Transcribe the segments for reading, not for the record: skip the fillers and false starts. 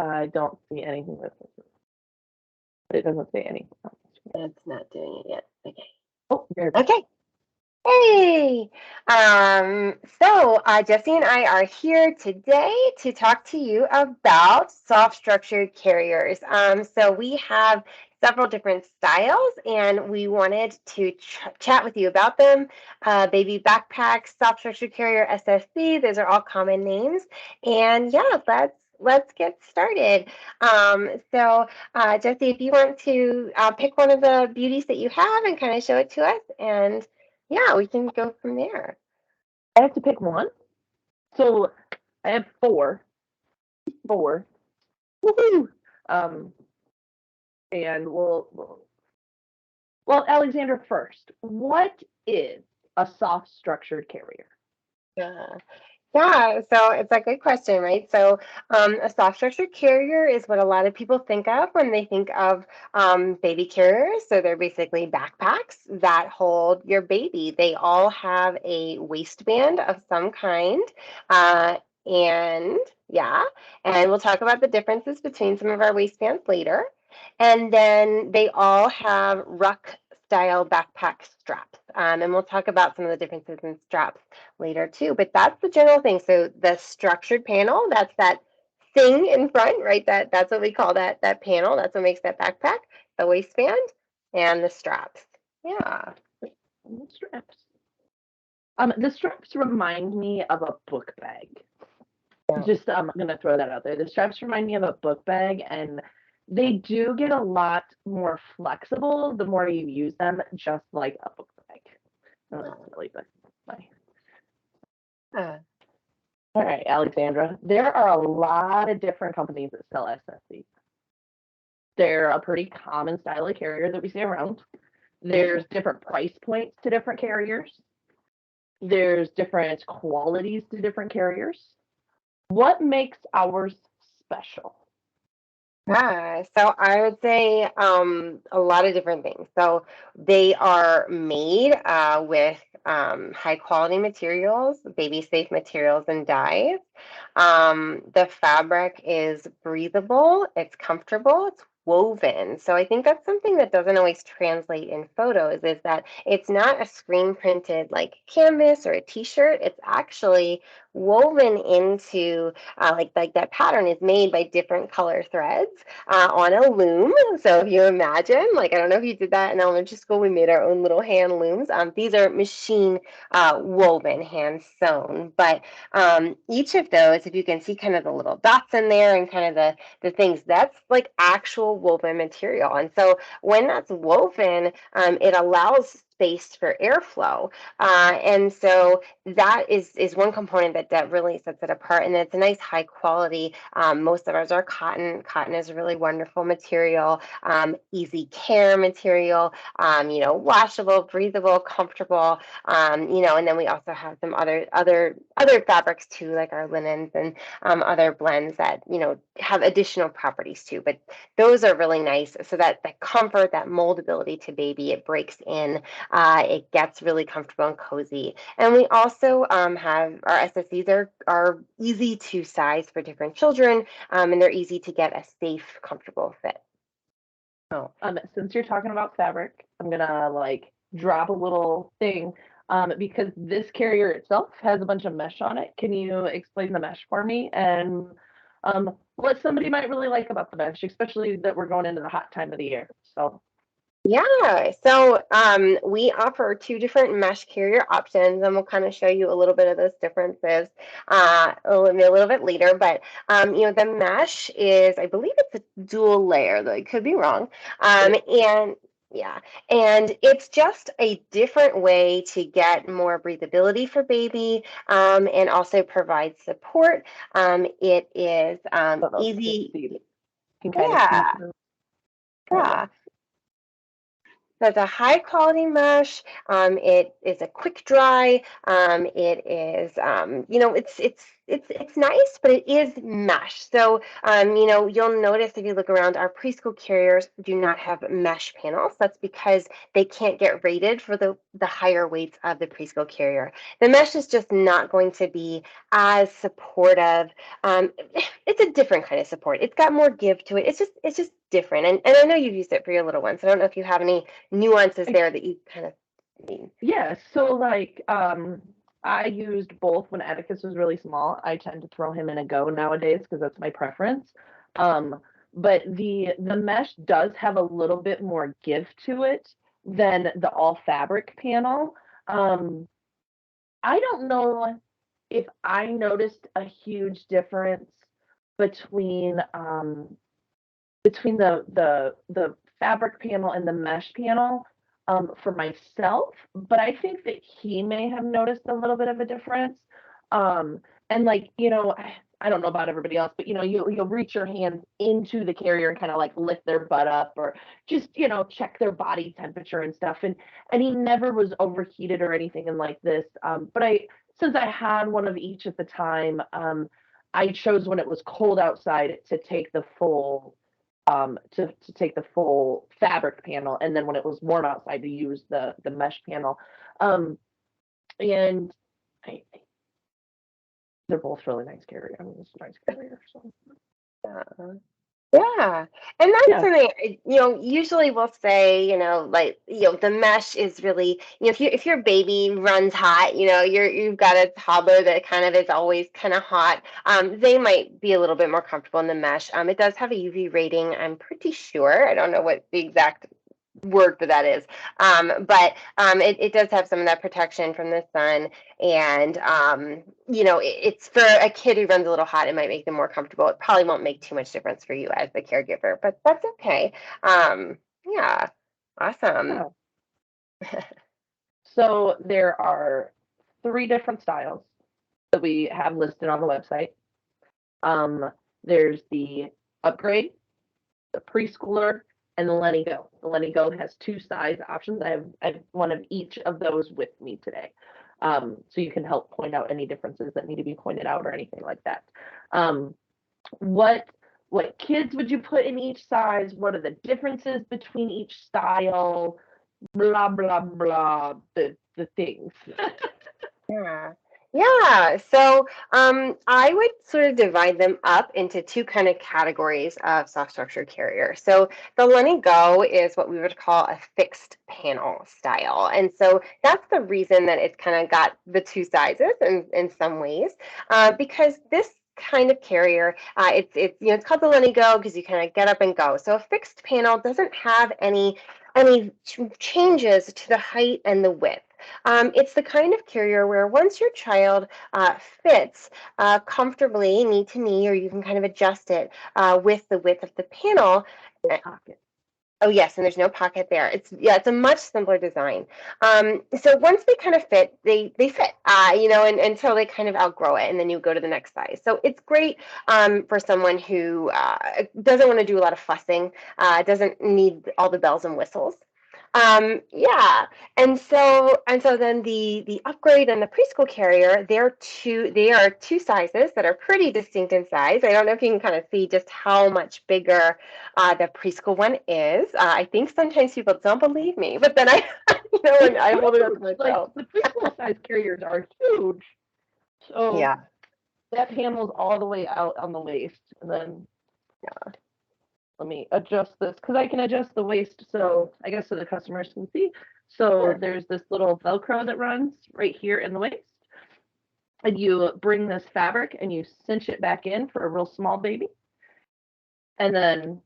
I don't see anything with this, but it doesn't say anything else. That's not doing it yet. Okay. Oh, there it is. Okay. Hey, Jessi and I are here today to talk to you about soft structured carriers. So we have several different styles, and we wanted to chat with you about them. Baby backpack, soft structured carrier, SSC, those are all common names. And yeah, let's get started. Jessi, if you want to pick one of the beauties that you have and kind of show it to us, and yeah, we can go from there. I have to pick one. So I have four. Woohoo! And well, Alexandra first. What is a soft structured carrier? Yeah, so it's a good question, right? So a soft structured carrier is what a lot of people think of when they think of baby carriers. So they're basically backpacks that hold your baby. They all have a waistband of some kind. And yeah, and we'll talk about the differences between some of our waistbands later. And then they all have ruck style backpack straps. And we'll talk about some of the differences in straps later too. But that's the general thing. So the structured panel, that's that thing in front, right? That's what we call that panel. That's what makes that backpack, the waistband, and the straps. Yeah. The straps. The straps remind me of a book bag. Yeah. Just I'm gonna throw that out there. The straps remind me of a book bag, and they do get a lot more flexible the more you use them, just like a book bag. Not really, but all right, Alexandra. There are a lot of different companies that sell SSCs. They're a pretty common style of carrier that we see around. There's different price points to different carriers. There's different qualities to different carriers. What makes ours special? Yeah, so I would say a lot of different things. So they are made with high quality materials, baby safe materials and dyes. The fabric is breathable, it's comfortable, it's woven. So I think that's something that doesn't always translate in photos, is that it's not a screen printed like canvas or a t-shirt. It's actually woven into like that pattern is made by different color threads on a loom. So if you imagine, like, I don't know if you did that in elementary school, we made our own little hand looms. These are machine woven, hand sewn, but each of those, if you can see kind of the little dots in there and kind of the things, that's like actual woven material. And so when that's woven, it allows space for airflow. And so that is one component that really sets it apart. And it's a nice high quality. Most of ours are cotton. Cotton is a really wonderful material, easy care material, washable, breathable, comfortable, and then we also have some other fabrics too, like our linens and other blends that, have additional properties too. But those are really nice. So that comfort, that moldability to baby, it breaks in. It gets really comfortable and cozy. And we also have our SSCs are easy to size for different children, and they're easy to get a safe, comfortable fit. Oh, since you're talking about fabric, I'm gonna drop a little thing because this carrier itself has a bunch of mesh on it. Can you explain the mesh for me and what somebody might really like about the mesh, especially that we're going into the hot time of the year? So. Yeah, so we offer two different mesh carrier options, and we'll kind of show you a little bit of those differences a little bit later. But the mesh is, I believe it's a dual layer, though I could be wrong. And yeah, and it's just a different way to get more breathability for baby, and also provide support. It is easy. Yeah. Yeah. So it's a high quality mesh. It is a quick dry. It is, it's nice, but it is mesh. So, you'll notice if you look around, our preschool carriers do not have mesh panels. That's because they can't get rated for the higher weights of the preschool carrier. The mesh is just not going to be as supportive. it's a different kind of support. It's got more give to it. It's just different. And I know you've used it for your little ones. So I don't know if you have any nuances there that you kind of mean. Yeah, so like I used both when Atticus was really small. I tend to throw him in a go nowadays because that's my preference. Um, but the mesh does have a little bit more give to it than the all fabric panel. Um, I don't know if I noticed a huge difference between the fabric panel and the mesh panel for myself, but I think that he may have noticed a little bit of a difference. Um, and like, I don't know about everybody else, but you'll reach your hands into the carrier and kind of like lift their butt up or just, check their body temperature and stuff. And he never was overheated or anything in like this. But since I had one of each at the time, I chose when it was cold outside to take the full to take the full fabric panel, and then when it was warm outside to use the mesh panel. And I, they're both really nice carrier. I mean, it's a nice carrier. So Yeah. Yeah. And that's yeah, something, usually we'll say, like, the mesh is really, if your baby runs hot, you've got a toddler that kind of is always kind of hot, they might be a little bit more comfortable in the mesh. It does have a UV rating, I'm pretty sure. I don't know what the exact word for that is. But it does have some of that protection from the sun. And, it's for a kid who runs a little hot, it might make them more comfortable. It probably won't make too much difference for you as the caregiver, but that's okay. Yeah, awesome. yeah. So there are 3 different styles that we have listed on the website. There's the upgrade, the preschooler, and the Lenny Go. The Lenny Go has 2 size options. I have one of each of those with me today. So you can help point out any differences that need to be pointed out or anything like that. Um, what kids would you put in each size? What are the differences between each style? Blah blah blah. The things. Yeah. Yeah. So I would sort of divide them up into 2 kind of categories of soft structure carrier. So the Lenny Go is what we would call a fixed panel style. And so that's the reason that it's kind of got the 2 sizes in some ways, because this kind of carrier, it's called the Lenny Go because you kind of get up and go. So a fixed panel doesn't have any changes to the height and the width. It's the kind of carrier where once your child fits comfortably knee to knee, or you can kind of adjust it with the width of the panel. Pocket. Oh yes, and there's no pocket there. It's a much simpler design. So once they kind of fit, they fit, and until they kind of outgrow it, and then you go to the next size. So it's great for someone who doesn't want to do a lot of fussing, doesn't need all the bells and whistles. Yeah, and so then the upgrade and the preschool carrier, they are 2 sizes that are pretty distinct in size. I don't know if you can kind of see just how much bigger the preschool one is. I think sometimes people don't believe me, but then when I hold it up to myself. Like the preschool size carriers are huge. So Yeah. that panel's all the way out on the waist. And then let me adjust this because I can adjust the waist so I guess so the customers can see. So there's this little Velcro that runs right here in the waist. And you bring this fabric and you cinch it back in for a real small baby. And then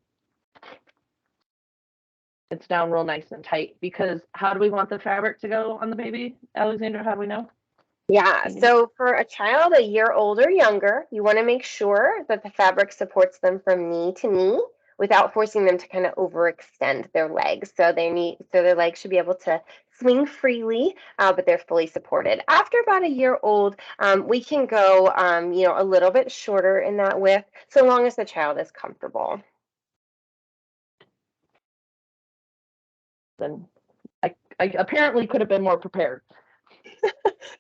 it's down real nice and tight because how do we want the fabric to go on the baby, Alexandra? How do we know? Yeah, so for a child a year old or younger, you want to make sure that the fabric supports them from knee to knee without forcing them to kind of overextend their legs. So their legs should be able to swing freely, but they're fully supported. After about a year old, we can go, a little bit shorter in that width, so long as the child is comfortable. Then I apparently could have been more prepared.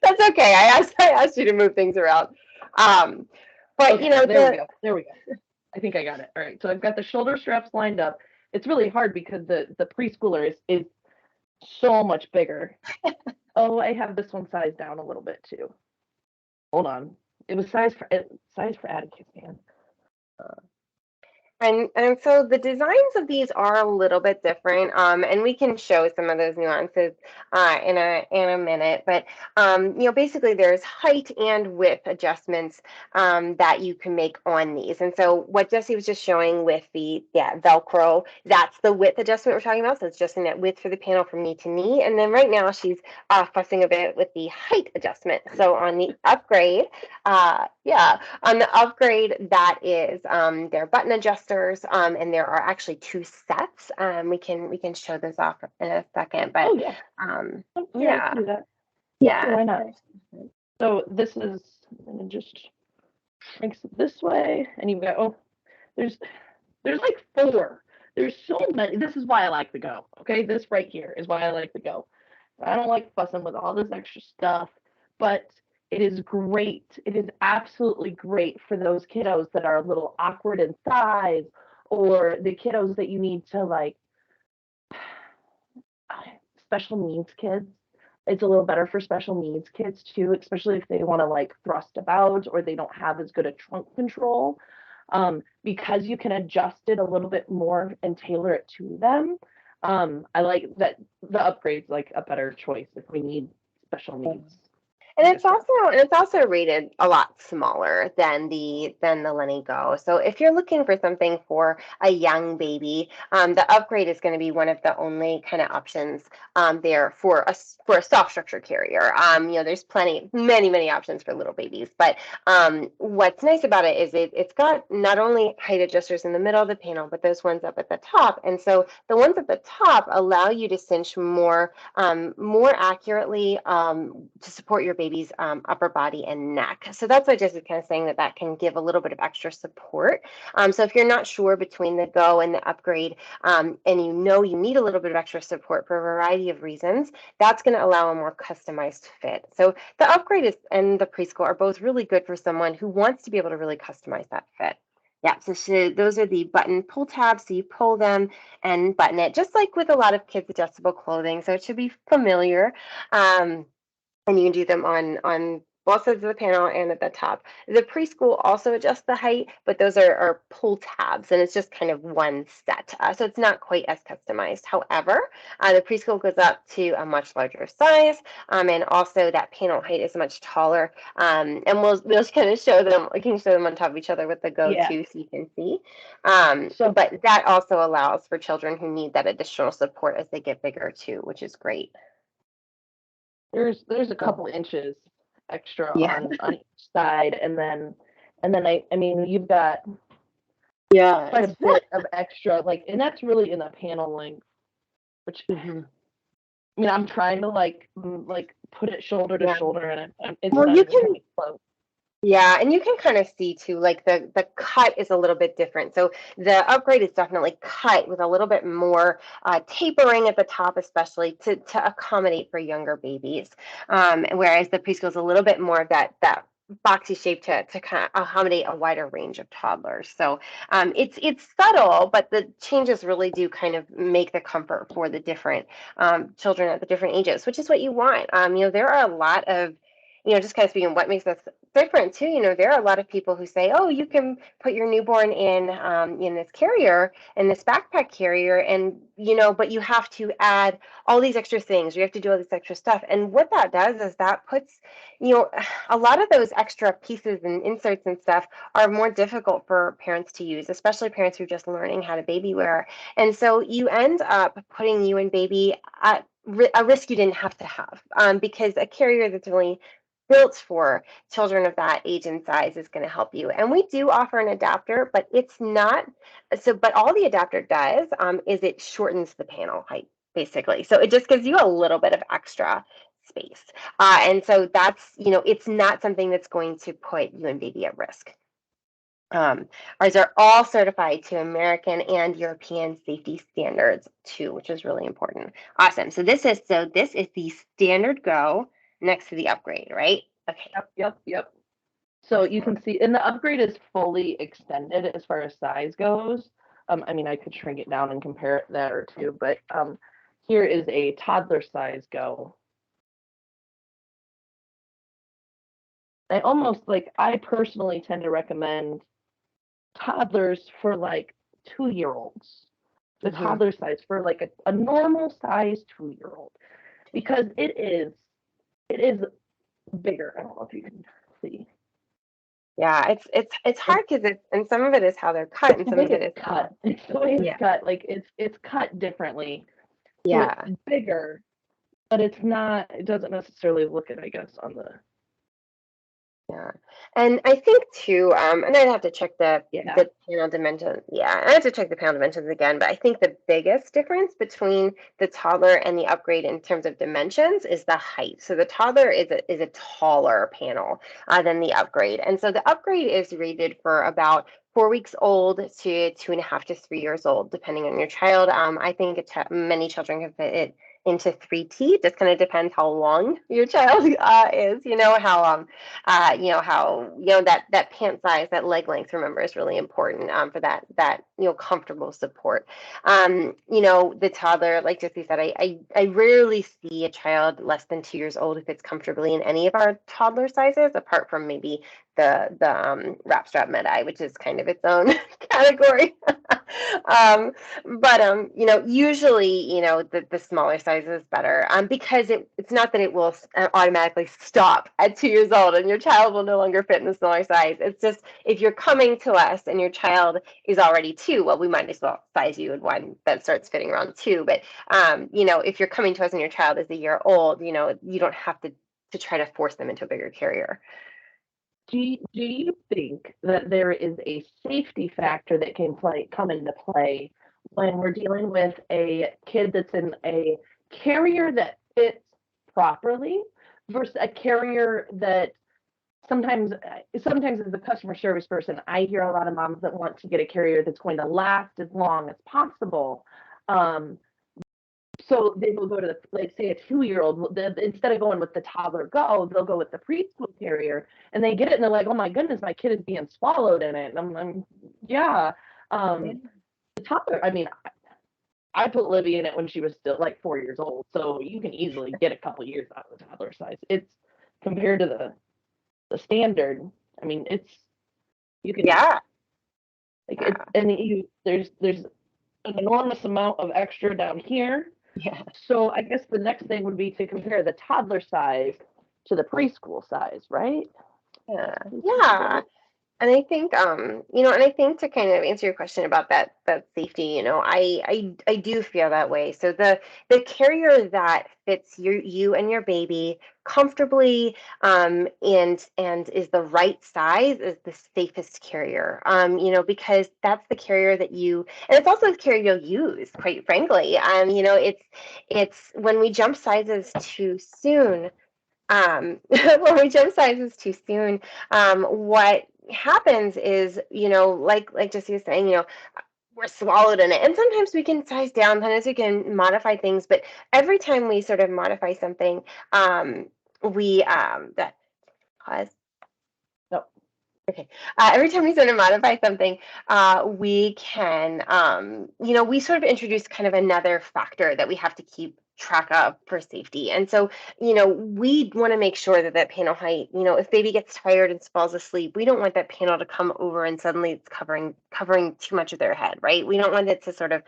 That's okay. I asked you to move things around. But okay, there we go. I think I got it. All right. So I've got the shoulder straps lined up. It's really hard because the preschooler is so much bigger. Oh, I have this one sized down a little bit too. Hold on. It was size for Atticus, man. And so the designs of these are a little bit different, and we can show some of those nuances in a minute. But basically, there's height and width adjustments that you can make on these. And so what Jessi was just showing with the Velcro, that's the width adjustment we're talking about. So it's adjusting that width for the panel from knee to knee. And then right now she's fussing a bit with the height adjustment. So on the upgrade, on the upgrade, that is their button adjusters, and there are actually two sets. We can show those off in a second, but Oh yeah. Okay, I can do that. yeah. Why not? So this is, I'm gonna just shrink it this way, and you've got, there's like four. There's so many. This is why I like the Go. Okay, this right here is why I like the Go. I don't like fussing with all this extra stuff, but it is great. It is absolutely great for those kiddos that are a little awkward in size, or the kiddos that you need to like special needs kids. It's a little better for special needs kids too, especially if they want to like thrust about or they don't have as good a trunk control. Because you can adjust it a little bit more and tailor it to them. I like that the upgrade's like a better choice if we need special needs. And it's also rated a lot smaller than the Lenny Go. So if you're looking for something for a young baby, the upgrade is going to be one of the only kind of options there for a soft structure carrier. There's many options for little babies, but what's nice about it is it's got not only height adjusters in the middle of the panel, but those ones up at the top. And so the ones at the top allow you to cinch more accurately to support your baby's upper body and neck. So that's why Jessica's kind of saying that can give a little bit of extra support. So if you're not sure between the Go and the upgrade, and you need a little bit of extra support for a variety of reasons, that's going to allow a more customized fit. So the upgrade and the preschool are both really good for someone who wants to be able to really customize that fit. Yeah, so those are the button pull tabs. So you pull them and button it, just like with a lot of kids' adjustable clothing. So it should be familiar. And you can do them on both sides of the panel and at the top. The preschool also adjusts the height, but those are pull tabs, and it's just kind of one set. So it's not quite as customized. However, the preschool goes up to a much larger size, and also that panel height is much taller. And we'll just kind of show them. We can show them on top of each other with the go-to, so you can see. But that also allows for children who need that additional support as they get bigger too, which is great. There's a couple inches extra on each side, and then I mean you've got quite a bit of extra, like, and that's really in the panel length, which I mean I'm trying to like put it shoulder to shoulder, and it's not even coming close. Yeah, and you can kind of see too, like the cut is a little bit different. So the upgrade is definitely cut with a little bit more tapering at the top, especially to accommodate for younger babies. Whereas the preschool is a little bit more of that boxy shape to kind of accommodate a wider range of toddlers. So it's subtle, but the changes really do kind of make the comfort for the different children at the different ages, which is what you want. There are a lot of just kind of speaking what makes us different too. There are a lot of people who say, oh, you can put your newborn in this carrier, in this backpack carrier, and but you have to add all these extra things. You have to do all this extra stuff. And what that does is that puts, a lot of those extra pieces and inserts and stuff are more difficult for parents to use, especially parents who are just learning how to baby wear. And so you end up putting you and baby at a risk you didn't have to have, because a carrier that's really built for children of that age and size is going to help you. And we do offer an adapter, but it's not but all the adapter does is it shortens the panel height, basically. So it just gives you a little bit of extra space. And so that's, it's not something that's going to put you and baby at risk. Ours are all certified to American and European safety standards too, which is really important. Awesome. So this is the standard Go next to the upgrade, right? Okay. Yep. So you can see, and the upgrade is fully extended as far as size goes. I mean, I could shrink it down and compare it that or two, but here is a toddler size Go. I personally tend to recommend toddlers for like 2-year-olds, the Hmm. toddler size for like a normal size 2-year-old, because it is bigger. I don't know if you can see. Yeah, it's It's hard because and some of it is how they're cut, it's and the some way of it it's is cut. how. It's the way it's Yeah, cut. Like it's cut differently. So it's yeah. bigger, but it's not, it doesn't necessarily look it, I guess, on the, Yeah, and I think too, and I'd have to check yeah. the panel dimensions. Yeah, I have to check the panel dimensions again. But I think the biggest difference between the toddler and the upgrade in terms of dimensions is the height. So the toddler is a taller panel than the upgrade, and so the upgrade is rated for about 4 weeks old to 2.5 to 3 years old, depending on your child. I think many children can fit it into 3T. Just kind of depends how long your child is. How that pant size, that leg length, remember, is really important for that comfortable support. The toddler, like Jessi said, I rarely see a child less than 2 years old who fits comfortably in any of our toddler sizes, apart from maybe the wrap strap medi, which is kind of its own category. um, but usually, the smaller size is better, because it's not that it will automatically stop at 2 years old and your child will no longer fit in the smaller size. It's just if you're coming to us and your child is already 2, well, we might as well size you in one that starts fitting around 2. But if you're coming to us and your child is a year old, you don't have to try to force them into a bigger carrier. Do you think that there is a safety factor that can come into play when we're dealing with a kid that's in a carrier that fits properly versus a carrier that sometimes as a customer service person, I hear a lot of moms that want to get a carrier that's going to last as long as possible. Um, so they will go to the, like, say a 2-year-old, instead of going with the toddler go, they'll go with the preschool carrier, and they get it and they're like, oh my goodness, my kid is being swallowed in it. And I'm yeah. Um, the toddler, I mean, I put Livy in it when she was still like 4 years old, so you can easily get a couple years out of the toddler size. It's compared to the standard. I mean, you can Yeah. like Yeah. it's and there's an enormous amount of extra down here. Yeah. So I guess the next thing would be to compare the toddler size to the preschool size, right? Yeah. Yeah. And I think, and I think to kind of answer your question about that safety, I do feel that way. So the carrier that fits you and your baby comfortably, and is the right size is the safest carrier. Because that's the carrier and it's also the carrier you'll use, quite frankly. It's when we jump sizes too soon, when we jump sizes too soon, what happens is, like Jessi was saying, we're swallowed in it. And sometimes we can size down, sometimes we can modify things, but every time we sort of modify something, we that pause. No. Okay. Every time we sort of modify something, we can, we sort of introduce kind of another factor that we have to keep track of for safety. And so, we want to make sure that panel height, if baby gets tired and falls asleep, we don't want that panel to come over and suddenly it's covering too much of their head, right? We don't want it to sort of,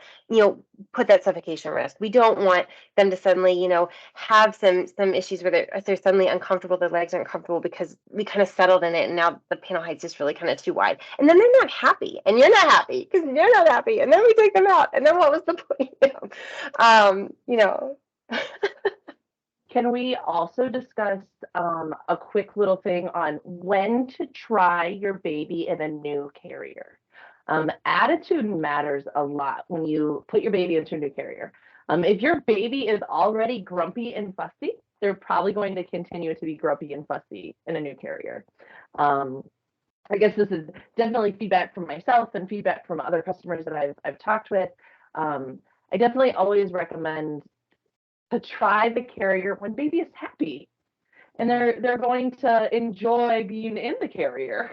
put that suffocation risk. We don't want them to suddenly, have some issues where they're suddenly uncomfortable, their legs aren't comfortable because we kind of settled in it and now the panel height's just really kind of too wide. And then they're not happy and you're not happy because you're not happy. And then we take them out. And then what was the point? um, you know. Can we also discuss a quick little thing on when to try your baby in a new carrier? Attitude matters a lot when you put your baby into a new carrier. If your baby is already grumpy and fussy, they're probably going to continue to be grumpy and fussy in a new carrier. I guess this is definitely feedback from myself and feedback from other customers that I've talked with. I definitely always recommend to try the carrier when baby is happy and they're going to enjoy being in the carrier.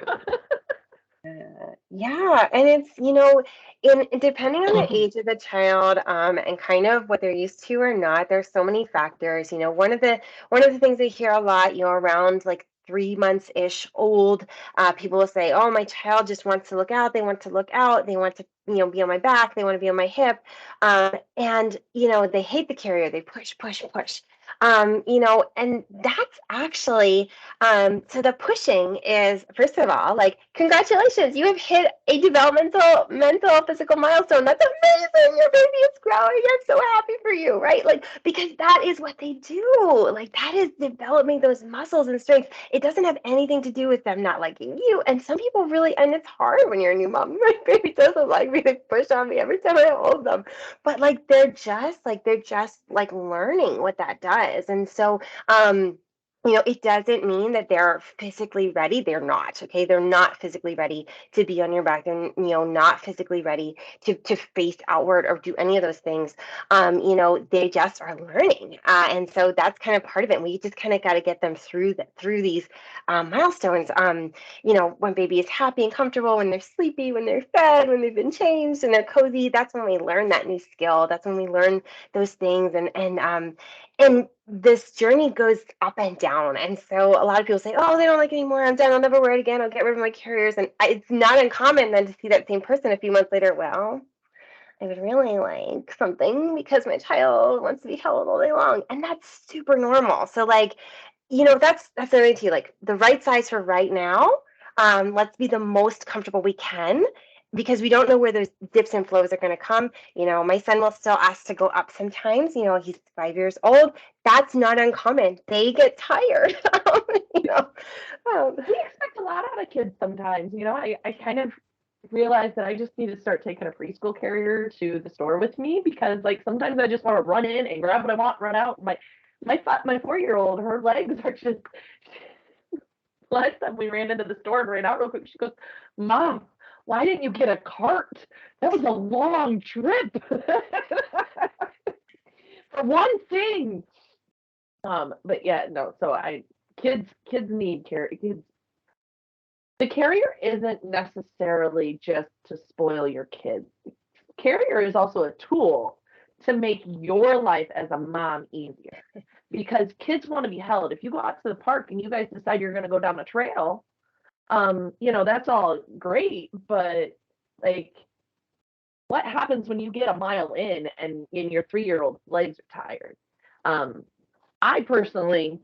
Yeah, and it's, in depending on the age of the child, and kind of what they're used to or not, there's so many factors. One of the things I hear a lot, around like 3 months-ish old, people will say, oh, my child just wants to look out. They want to look out. They want to, be on my back. They want to be on my hip. And, they hate the carrier. They push, push, push. And that's actually, so the pushing is, first of all, like, congratulations, you have hit a developmental, mental, physical milestone. That's amazing. Your baby is growing. I'm so happy for you, right? Like, because that is what they do. Like, that is developing those muscles and strength. It doesn't have anything to do with them not liking you. And some people really, and it's hard when you're a new mom. My baby doesn't like me. They push on me every time I hold them. But like, they're just like learning what that does. And so, it doesn't mean that they're physically ready. They're not, okay? They're not physically ready to be on your back. They're, not physically ready to face outward or do any of those things. They just are learning. And so that's kind of part of it. We just kind of got to get them through these milestones. When baby is happy and comfortable, when they're sleepy, when they're fed, when they've been changed and they're cozy, that's when we learn that new skill. That's when we learn those things. And this journey goes up and down. And so a lot of people say, oh, they don't like it anymore. I'm done. I'll never wear it again. I'll get rid of my carriers. And it's not uncommon then to see that same person a few months later. Well, I would really like something because my child wants to be held all day long. And that's super normal. So like, that's another thing too. Like, the right size for right now. Let's be the most comfortable we can, because we don't know where those dips and flows are going to come. My son will still ask to go up sometimes. He's 5 years old. That's not uncommon. They get tired. you know. We expect a lot out of kids sometimes. I kind of realized that I just need to start taking a preschool carrier to the store with me, because like sometimes I just want to run in and grab what I want, run out. My 4-year-old, her legs are just. Last time we ran into the store and ran out real quick, she goes, "Mom, why didn't you get a cart? That was a long trip for one thing." But yeah, no. So kids need care. The carrier isn't necessarily just to spoil your kids. Carrier is also a tool to make your life as a mom easier, because kids want to be held. If you go out to the park and you guys decide you're going to go down a trail, that's all great, but like, what happens when you get a mile in and your 3-year-old legs are tired? I personally,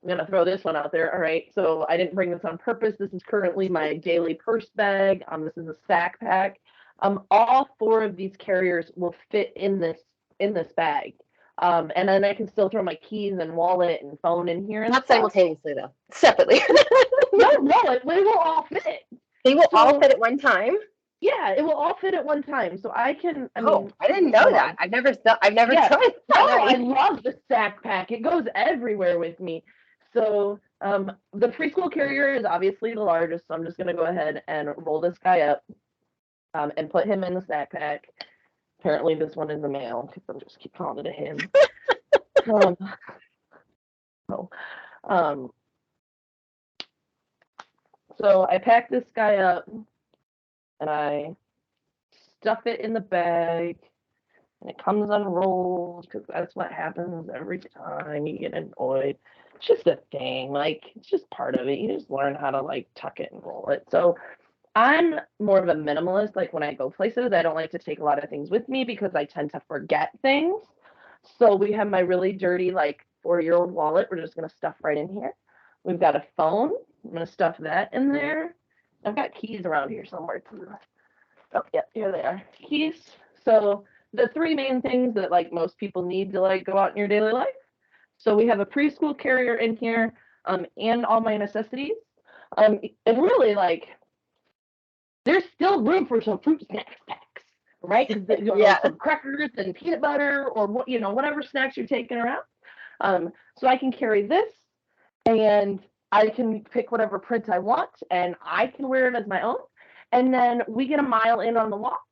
I'm going to throw this one out there. All right. So I didn't bring this on purpose. This is currently my daily purse bag. This is a sack pack. All 4 of these carriers will fit in this bag. And then I can still throw my keys and wallet and phone in here. And not simultaneously though, separately. No, it will all fit. They will all fit at one time. Yeah, it will all fit at one time. So I can. I didn't know that. I've never tried. Oh, I love the sack pack. It goes everywhere with me. So the preschool carrier is obviously the largest. So I'm just gonna go ahead and roll this guy up, and put him in the sack pack. Apparently, this one is a male, because I'm just keep calling it a him. So I pack this guy up and I stuff it in the bag, and it comes unrolled, because that's what happens every time you get annoyed. It's just a thing. Like, it's just part of it. You just learn how to like tuck it and roll it. So I'm more of a minimalist. Like, when I go places, I don't like to take a lot of things with me because I tend to forget things. So we have my really dirty, like, 4-year-old wallet. We're just going to stuff right in here. We've got a phone. I'm going to stuff that in there. I've got keys around here somewhere too. Oh, yeah, here they are. Keys. So the 3 main things that like most people need to like go out in your daily life. So we have a preschool carrier in here, and all my necessities. And really, like, there's still room for some fruit snacks packs, right? Some crackers and peanut butter, or whatever snacks you're taking around. So I can carry this, and I can pick whatever print I want, and I can wear it as my own. And then we get a mile in on the walk,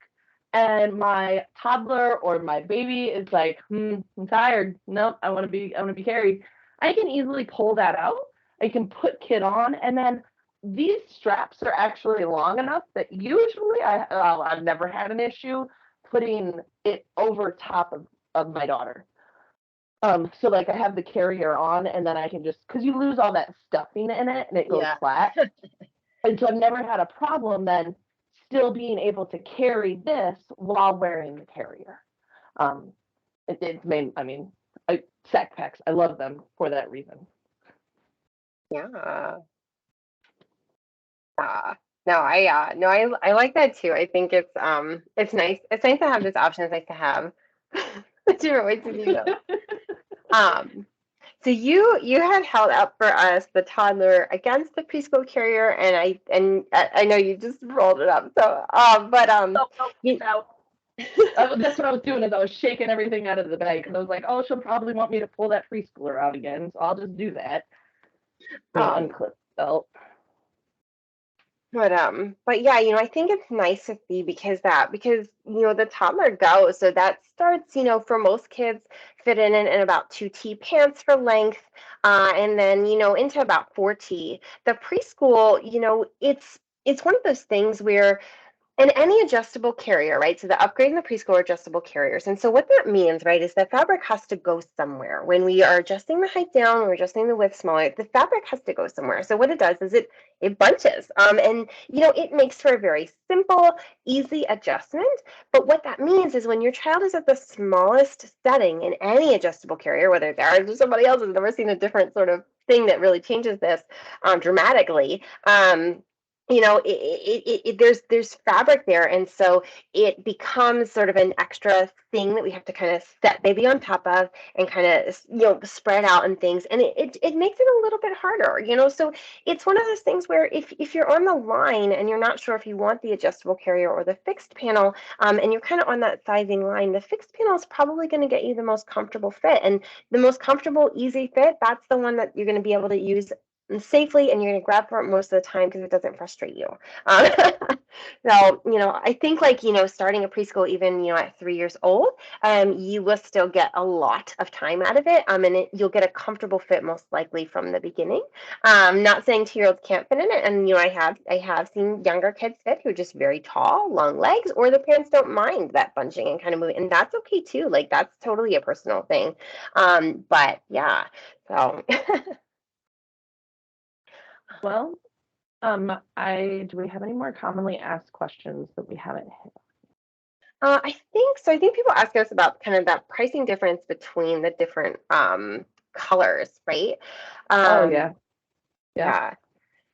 and my toddler or my baby is like, I'm tired. Nope, I want to be carried. I can easily pull that out. I can put kid on, and then these straps are actually long enough that usually I've never had an issue putting it over top of my daughter. So like I have the carrier on, and then I can just, because you lose all that stuffing in it and it goes Yeah. flat. And so I've never had a problem then still being able to carry this while wearing the carrier. Um, it's made, I mean, sack packs, I love them for that reason. Yeah. No, I like that too. I think it's nice. It's nice to have this option. It's nice to have different ways to do them. Um, so you had held up for us the toddler against the preschool carrier, and I know you just rolled it up. So but Oh, no, you, no. That's what I was doing, is I was shaking everything out of the bag because I was like, oh, she'll probably want me to pull that preschooler out again, so I'll just do that. Let me um unclip the belt. but yeah, I think it's nice to see because the toddler goes, so that starts, for most kids fit in about 2T pants for length, and then into about 4T. The preschool, it's one of those things where and any adjustable carrier, right? So the upgrade in the preschool are adjustable carriers. And so what that means, right, is that fabric has to go somewhere. When we are adjusting the height down, we're adjusting the width smaller, the fabric has to go somewhere. So what it does is it bunches. And it makes for a very simple, easy adjustment. But what that means is when your child is at the smallest setting in any adjustable carrier, whether it's ours or somebody else has never seen a different sort of thing that really changes this dramatically. There's fabric there, and so it becomes sort of an extra thing that we have to kind of set baby on top of and kind of spread out and things, and it makes it a little bit harder. So it's one of those things where if you're on the line and you're not sure if you want the adjustable carrier or the fixed panel, and you're kind of on that sizing line, the fixed panel is probably going to get you the most comfortable fit, and the most comfortable, easy fit, that's the one that you're going to be able to use safely, and you're going to grab for it most of the time because it doesn't frustrate you. Um, so, I think like, starting a preschool, even, at 3 years old, you will still get a lot of time out of it. And you'll get a comfortable fit most likely from the beginning. Not saying 2-year-olds can't fit in it. And, I have seen younger kids fit who are just very tall, long legs, or the parents don't mind that bunching and kind of moving. And that's okay too. Like that's totally a personal thing. But yeah, so. Well, do we have any more commonly asked questions that we haven't hit? I think so. I think people ask us about kind of that pricing difference between the different colors, right? Oh Um, yeah, yeah. yeah.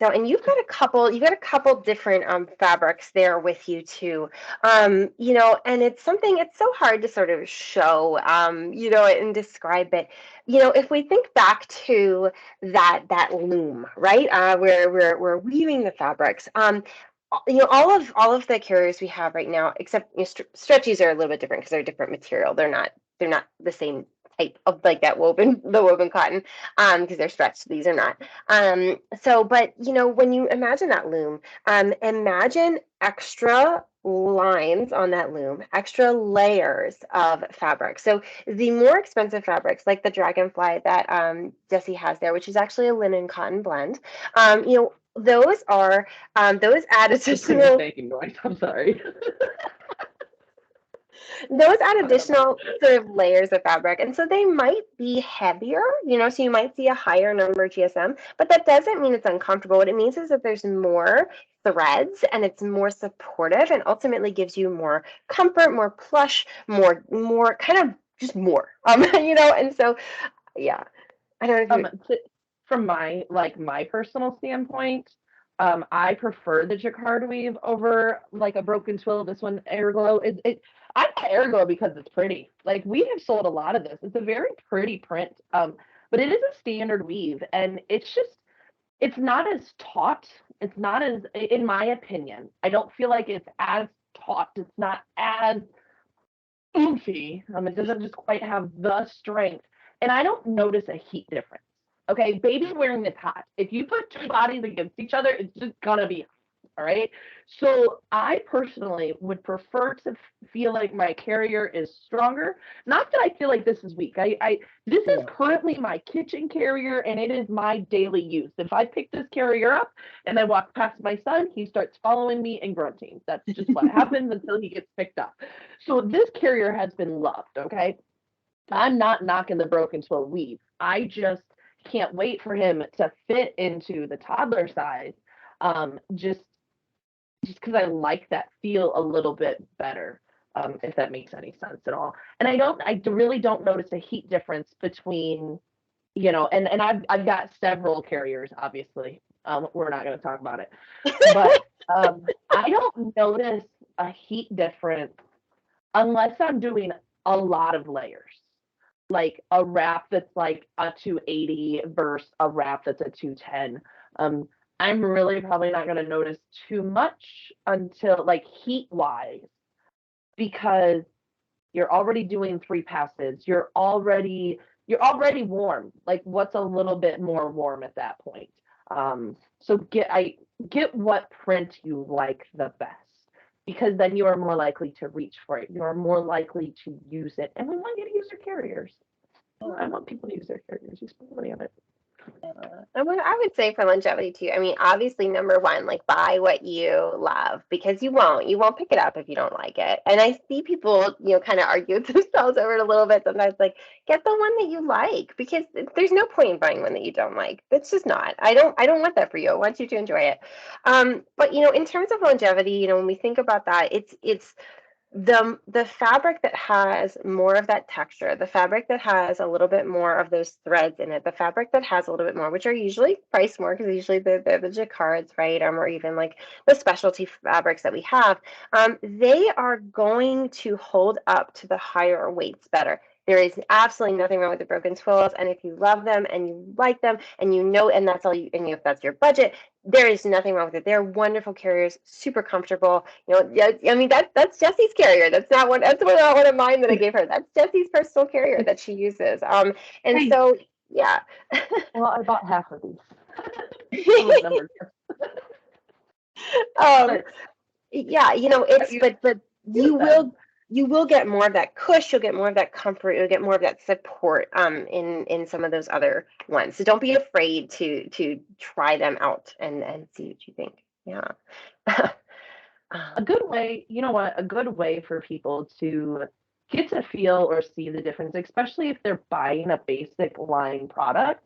So, and you've got a couple different fabrics there with you too. And it's so hard to sort of show, and describe it. If we think back to that loom, right? Where we're weaving the fabrics. All of the carriers we have right now, except stretchies are a little bit different because they're a different material. They're not the same type of like the woven cotton, because they're stretched. These are not. But when you imagine that loom, imagine extra lines on that loom, extra layers of fabric. So the more expensive fabrics, like the dragonfly that Jessi has there, which is actually a linen cotton blend, those add additional Making noise. I'm sorry. those add additional sort of layers of fabric, and so they might be heavier, so you might see a higher number of GSM, but that doesn't mean it's uncomfortable. What it means is that there's more threads and it's more supportive and ultimately gives you more comfort, more plush, more kind of just more, and so yeah, I don't know if From my personal standpoint, I prefer the jacquard weave over like a broken twill. This one, Airglow. I buy Airglow because it's pretty. Like we have sold a lot of this. It's a very pretty print. But it is a standard weave, and it's not as taut. It's not as, in my opinion, I don't feel like it's as taut. It's not as oomphy. It doesn't just quite have the strength, and I don't notice a heat difference. Okay, baby wearing this hot. If you put two bodies against each other, it's just gonna be hot. All right. So I personally would prefer to feel like my carrier is stronger. Not that I feel like this is weak. This is currently my kitchen carrier, and it is my daily use. If I pick this carrier up and I walk past my son, he starts following me and grunting. That's just what happens until he gets picked up. So this carrier has been loved. Okay. I'm not knocking the broken twill weave. I just can't wait for him to fit into the toddler size. Just because I like that feel a little bit better, if that makes any sense at all. And I really don't notice a heat difference between, and I've got several carriers, obviously. We're not going to talk about it, but I don't notice a heat difference unless I'm doing a lot of layers, like a wrap that's like a 280 versus a wrap that's a 210. I'm really probably not going to notice too much until like heat wise, because you're already doing 3 passes. You're already warm. Like, what's a little bit more warm at that point? So get what print you like the best, because then you are more likely to reach for it. You are more likely to use it, and we want you to use your carriers. I want people to use their carriers. You spend money on it. I would say for longevity too. I mean, obviously, number one, like buy what you love, because you won't pick it up if you don't like it. And I see people, kind of argue with themselves over it a little bit sometimes, like get the one that you like, because there's no point in buying one that you don't like. That's just not. I don't want that for you. I want you to enjoy it. But in terms of longevity, when we think about that, it's the fabric that has more of that texture, the fabric that has a little bit more of those threads in it, the fabric that has a little bit more, which are usually priced more because usually they're the jacquards, right? Or even like the specialty fabrics that we have, they are going to hold up to the higher weights better. There is absolutely nothing wrong with the broken twills, and if you love them and you like them and and that's all and if that's your budget, there is nothing wrong with it. They're wonderful carriers, super comfortable. Yeah, I mean that's Jessi's carrier. Not one of mine that I gave her. That's Jessi's personal carrier that she uses. And Hey. so yeah. Well, I bought half of these. um, yeah, but them. you will get more of that cush, you'll get more of that comfort, you'll get more of that support in some of those other ones. So don't be afraid to try them out and see what you think. Yeah. A good way, you know what, a good way for people to get to feel or see the difference, especially if they're buying a basic line product,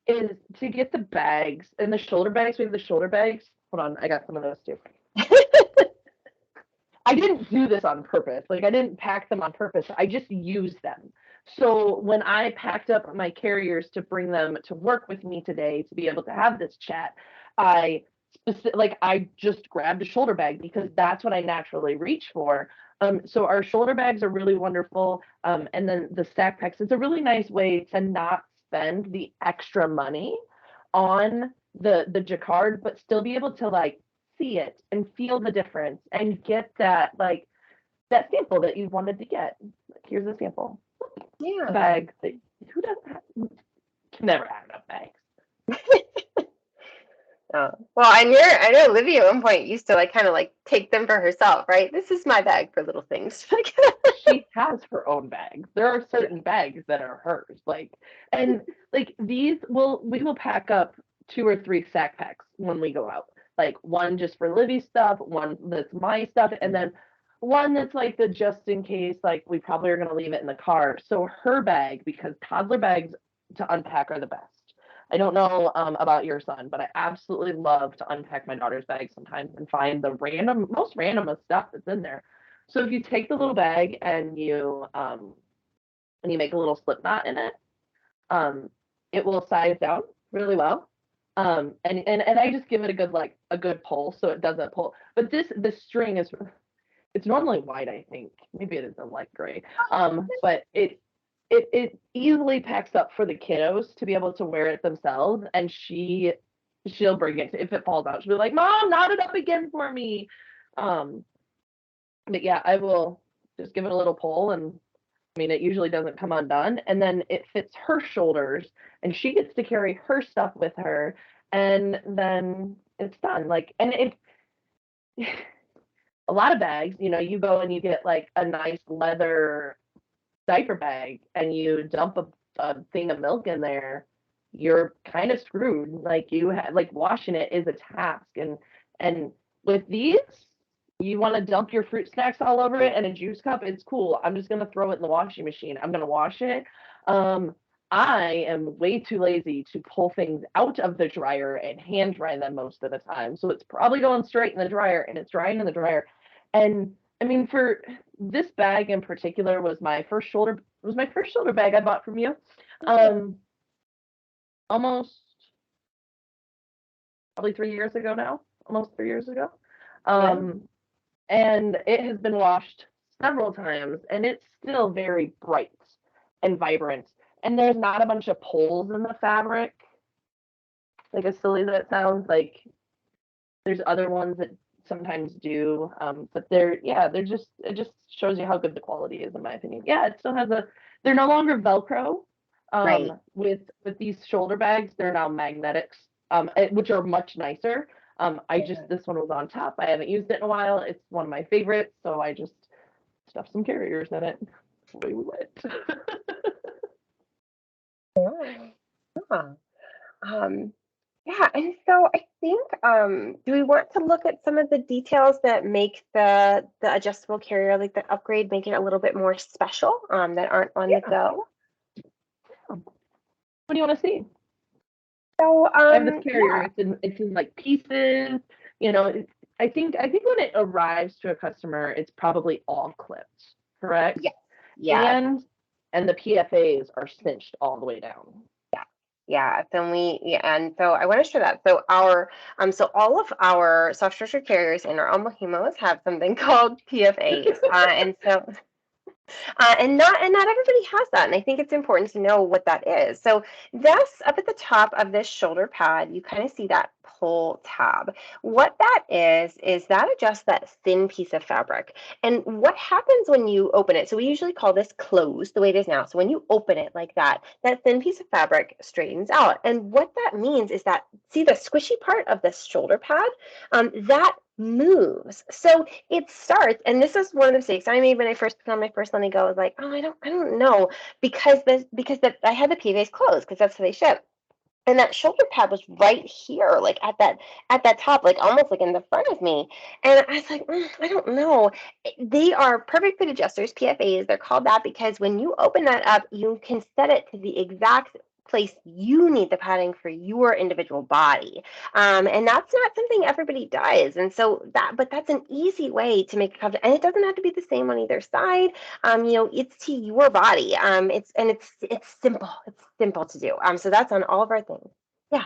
is to get the bags and the shoulder bags. We have the shoulder bags. Hold on, I got some of those too. I didn't do this on purpose. Like, I didn't pack them on purpose. I just used them. So when I packed up my carriers to bring them to work with me today to be able to have this chat, I I just grabbed a shoulder bag because that's what I naturally reach for. So our shoulder bags are really wonderful. And then the stack packs, it's a really nice way to not spend the extra money on the jacquard, but still be able to like see it and feel the difference and get that sample that you wanted to get. Here's a sample. Yeah. A bag. Who doesn't have? Can never have enough bags. Oh. Well, I know Olivia at one point used to kind of take them for herself, right? This is my bag for little things. She has her own bags. There are certain bags that are hers. We will pack up 2 or 3 sack packs when we go out. Like, one just for Livy's stuff, one that's my stuff, and then one that's like the just in case, like we probably are going to leave it in the car. So her bag, because toddler bags to unpack are the best. I don't know about your son, but I absolutely love to unpack my daughter's bag sometimes and find the most randomest stuff that's in there. So if you take the little bag and you make a little slip knot in it, it will size down really well. And I just give it a good pull so it doesn't pull. But this string it's normally white, I think. Maybe it is a light gray. But it easily packs up for the kiddos to be able to wear it themselves, and she'll bring it. If it falls out, she'll be like, "Mom, knot it up again for me." But yeah, I will just give it a little pull, and I mean, it usually doesn't come undone, and then it fits her shoulders, and she gets to carry her stuff with her, and then it's done. And it a lot of bags, you go and you get like a nice leather diaper bag and you dump a thing of milk in there, you're kind of screwed. Washing it is a task. And with these, You want to dump your fruit snacks all over it and a juice cup? It's cool. I'm just gonna throw it in the washing machine. I'm gonna wash it. I am way too lazy to pull things out of the dryer and hand dry them most of the time. So it's probably going straight in the dryer and it's drying in the dryer. And I mean, for this bag in particular was my first shoulder bag I bought from you. Almost probably 3 years ago now, almost 3 years ago. And it has been washed several times and it's still very bright and vibrant. And there's not a bunch of pulls in the fabric. Like, as silly as that sounds, like there's other ones that sometimes do. But it just shows you how good the quality is, in my opinion. Yeah, it still has they're no longer Velcro. Right. With these shoulder bags, they're now magnetics, which are much nicer. This one was on top. I haven't used it in a while. It's one of my favorites, so I just stuffed some carriers in it. Away we went. Yeah. Yeah, and so I think, do we want to look at some of the details that make the adjustable carrier, like the upgrade, make it a little bit more special, that aren't on the go? What do you want to see? So, I have this carrier. It's in like pieces. You know, I think when it arrives to a customer, it's probably all clipped, correct? Yeah. And the PFAs are cinched all the way down. Yeah, so I want to show that. So all of our soft structure carriers in our Almohimos have something called PFAs, and not everybody has that, and I think it's important to know what that is. So this, up at the top of this shoulder pad, you kind of see that pull tab. What that is that adjusts that thin piece of fabric. And what happens when you open it, so we usually call this closed the way it is now. So when you open it like that thin piece of fabric straightens out. And what that means is that, see the squishy part of this shoulder pad, that moves. So it starts, and this is one of the mistakes I made when I first put on my first Let Me Go. I was like, oh, I don't know, because I had the PVAs closed because that's how they ship. And that shoulder pad was right here, like at that top, like almost like in the front of me. And I was like, I don't know. They are perfect fit adjusters, PFAs. They're called that because when you open that up, you can set it to the exact place you need the padding for your individual body. And that's not something everybody does. And so but that's an easy way to make it comfortable. And it doesn't have to be the same on either side. It's to your body. It's simple. It's simple to do. So that's on all of our things. Yeah.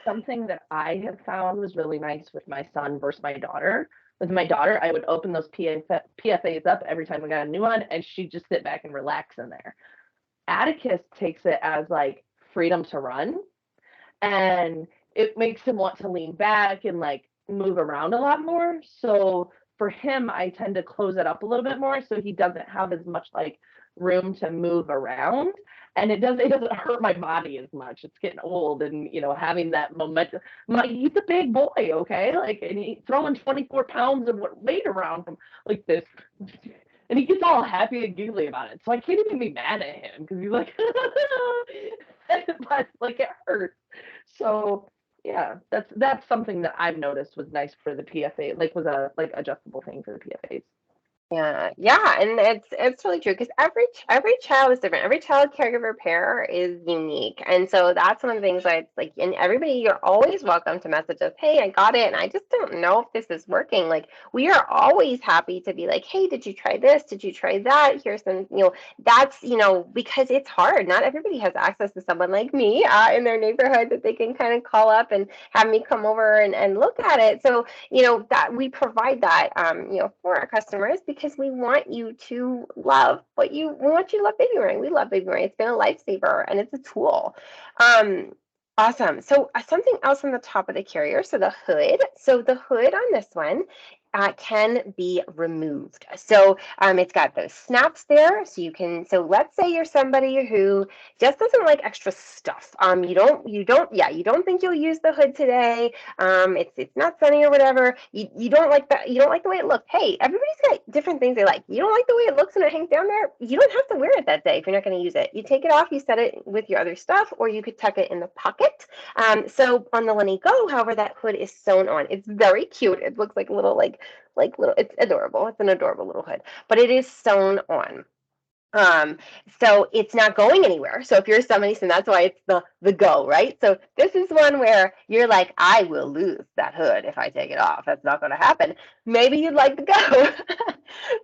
Something that I have found was really nice with my son versus my daughter. With my daughter, I would open those PFAs up every time we got a new one, and she'd just sit back and relax in there. Atticus takes it as like freedom to run, and it makes him want to lean back and like move around a lot more. So for him, I tend to close it up a little bit more so he doesn't have as much like room to move around, and it doesn't hurt my body as much. It's getting old, and having that momentum. He's a big boy, okay, like, and he's throwing 24 pounds of weight around him like this. And he gets all happy and giggly about it. So I can't even be mad at him because he's like, but like it hurts. So yeah, that's something that I've noticed was nice for the PFA, like was a like adjustable thing for the PFAs. Yeah, and it's really true because every child is different. Every child caregiver pair is unique, and so that's one of the things like. And everybody, you're always welcome to message us. Hey, I got it, and I just don't know if this is working. Like, we are always happy to be like, hey, did you try this? Did you try that? Here's some, that's because it's hard. Not everybody has access to someone like me in their neighborhood that they can kind of call up and have me come over and look at it. So that we provide that for our customers because we want you to love we want you to love baby wearing. We love baby wearing. It's been a lifesaver and it's a tool. Awesome. So something else on the top of the carrier. So the hood. So the hood on this one can be removed. So it's got those snaps there, so you can. So let's say you're somebody who just doesn't like extra stuff. You don't think you'll use the hood today. It's not sunny or whatever. You don't like that. You don't like the way it looks. Hey, everybody's got different things they like. You don't like the way it looks and it hangs down there, you don't have to wear it that day if you're not going to use it. You take it off, you set it with your other stuff, or you could tuck it in the pocket. So on the Lenny Go, however, that hood is sewn on. It's very cute. It looks like a little little, it's adorable. It's an adorable little hood, but it is sewn on. So it's not going anywhere. So if you're somebody, so that's why it's the Go, right? So this is one where you're like, I will lose that hood if I take it off. That's not going to happen. Maybe you'd like the Go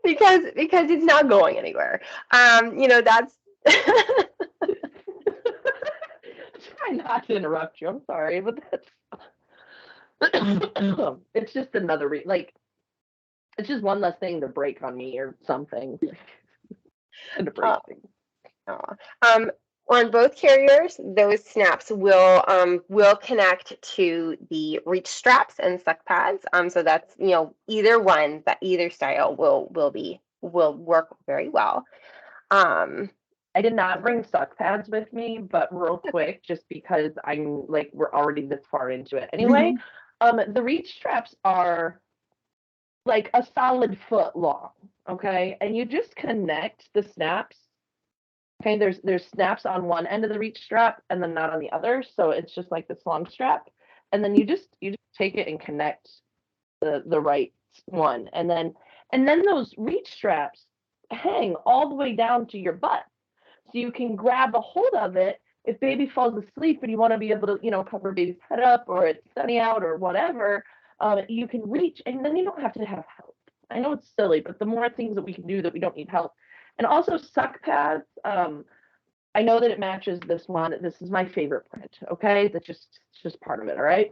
because it's not going anywhere. That's Try not to interrupt you. I'm sorry, but that's it's just another it's just one less thing to break on me or something. And to break things. On both carriers, those snaps will connect to the reach straps and suck pads. So that's either one, that either style will work very well. I did not bring suck pads with me, but real quick, just because I'm we're already this far into it anyway. The reach straps are like a solid foot long, okay, and you just connect the snaps. Okay, there's snaps on one end of the reach strap and then not on the other, so it's just like this long strap, and then you just take it and connect the right one, and then those reach straps hang all the way down to your butt, so you can grab a hold of it if baby falls asleep and you want to be able to cover baby's head up, or it's sunny out or whatever. You can reach, and then you don't have to have help. I know it's silly, but the more things that we can do that we don't need help. And also suck pads. I know that it matches this one. This is my favorite print. Okay, that's just part of it. All right.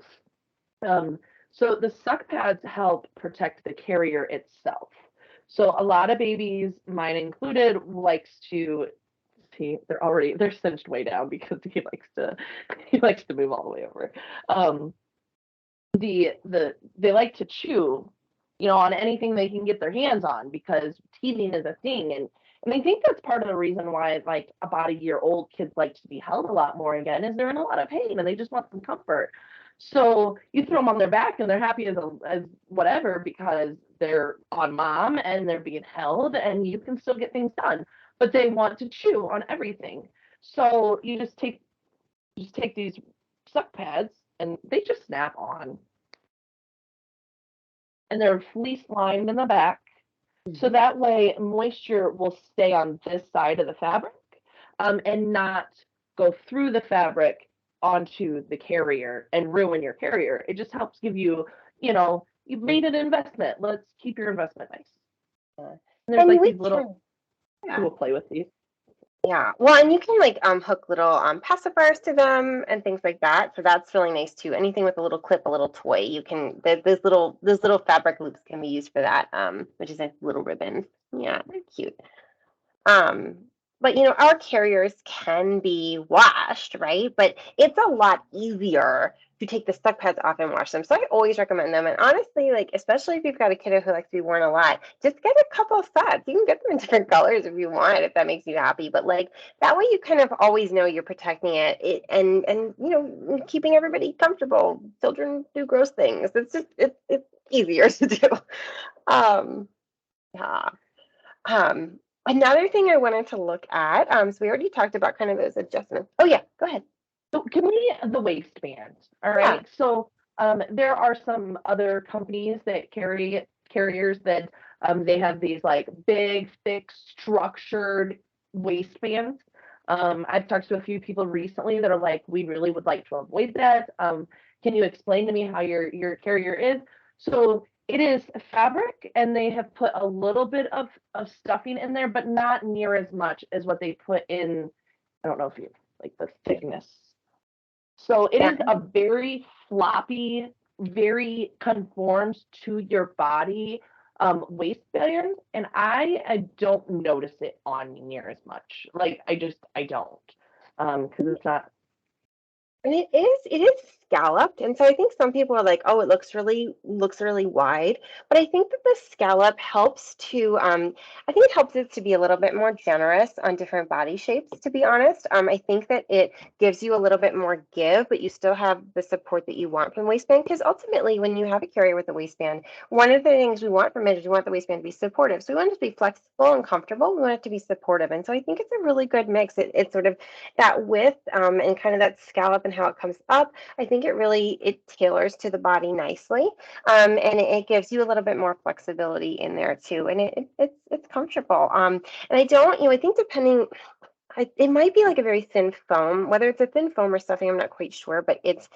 So the suck pads help protect the carrier itself. So a lot of babies, mine included, likes to see they're cinched way down because he likes to move all the way over. They like to chew, on anything they can get their hands on, because teething is a thing, and I think that's part of the reason why, about a year old kids like to be held a lot more again, is they're in a lot of pain and they just want some comfort. So you throw them on their back and they're happy as whatever, because they're on mom and they're being held and you can still get things done, but they want to chew on everything. So you just take these suck pads and they just snap on. And they're fleece lined in the back. So that way moisture will stay on this side of the fabric, and not go through the fabric onto the carrier and ruin your carrier. It just helps give you, you've made an investment. Let's keep your investment nice. And there's these little, we'll play with these. Yeah, well, and you can hook little pacifiers to them and things like that. So that's really nice too. Anything with a little clip, a little toy, you can. Those little fabric loops can be used for that, which is like little ribbons. Yeah, they're cute. But our carriers can be washed, right? But it's a lot easier to take the suck pads off and wash them. So I always recommend them. And honestly, especially if you've got a kiddo who likes to be worn a lot, just get a couple of sets. You can get them in different colors if you want, if that makes you happy. But that way you kind of always know you're protecting it and keeping everybody comfortable. Children do gross things. It's just it's easier to do. Another thing I wanted to look at, so we already talked about kind of those adjustments. Oh yeah, go ahead. So can we, the waistband, all right? Yeah. So there are some other companies that carriers that they have these big, thick, structured waistbands. I've talked to a few people recently that are like, we really would like to avoid that. Can you explain to me how your carrier is? So it is fabric, and they have put a little bit of stuffing in there, but not near as much as what they put in. I don't know if you the thickness. So it is a very floppy, very conforms to your body waistband, and I don't notice it on me near as much. I don't, because it's not. And it is scalloped. And so I think some people are like, oh, it looks really wide. But I think that the scallop helps to, I think it helps it to be a little bit more generous on different body shapes, to be honest. I think that it gives you a little bit more give, but you still have the support that you want from the waistband. Because ultimately, when you have a carrier with a waistband, one of the things we want from it is we want the waistband to be supportive. So we want it to be flexible and comfortable. We want it to be supportive. And so I think it's a really good mix. It's sort of that width and kind of that scallop and how it comes up. I think it tailors to the body nicely, and it gives you a little bit more flexibility in there too, and it's comfortable. And I don't, I think depending, it might be like a very thin foam, whether it's a thin foam or stuffing, I'm not quite sure, but it's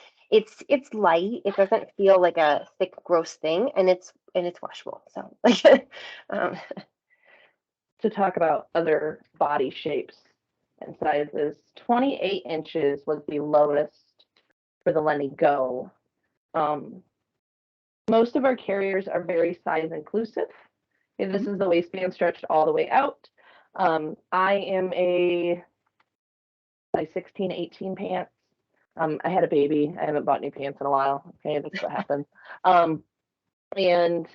light. It doesn't feel like a thick, gross thing, and it's washable. So like, To talk about other body shapes and sizes, 28 inches was the lowest for the Lenny Go. Most of our carriers are very size inclusive. Okay, this is the waistband stretched all the way out. I am a size 16, 18 pants. I had a baby. I haven't bought new pants in a while. Okay, that's what happens. And